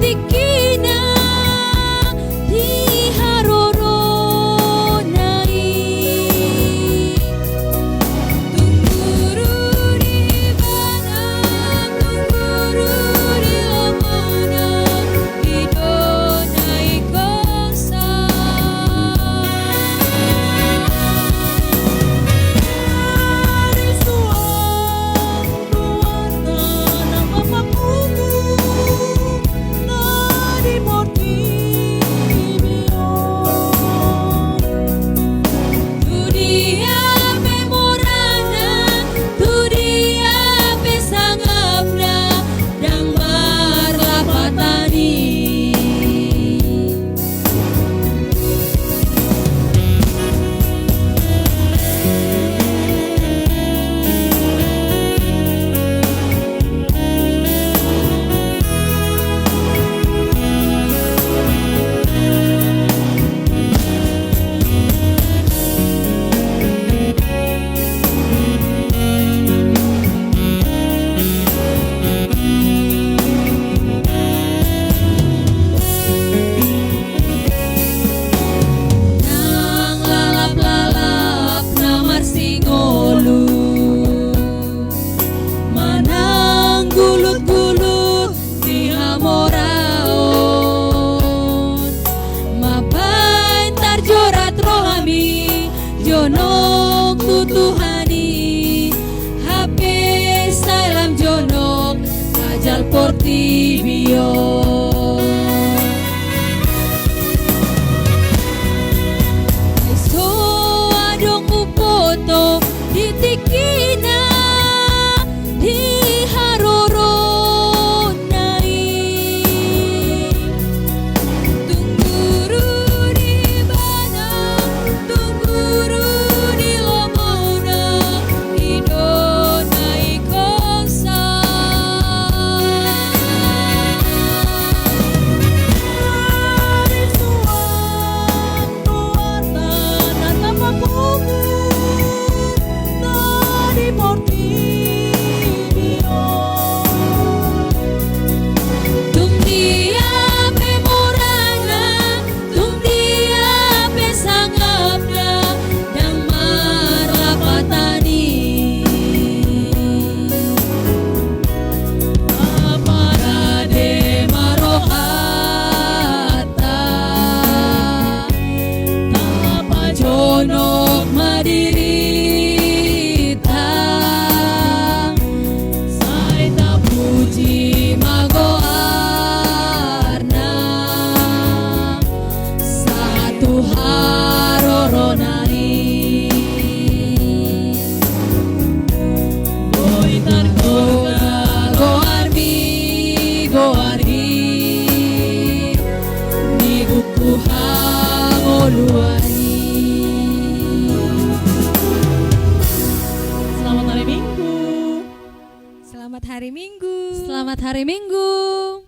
ditikina di haroronai tungguru di mana tungguru di lamana idonai kosa jonok tutuhani HP salam jonok ajal portibio so adong upoto ditikina di haroronai tungguru di mana tungguru di lamana idonai kosa jonok madirita saita puji magoarna satu haroronai boitan kona goarmi goarhi miguku hangoluai. Selamat hari Minggu. Selamat hari Minggu.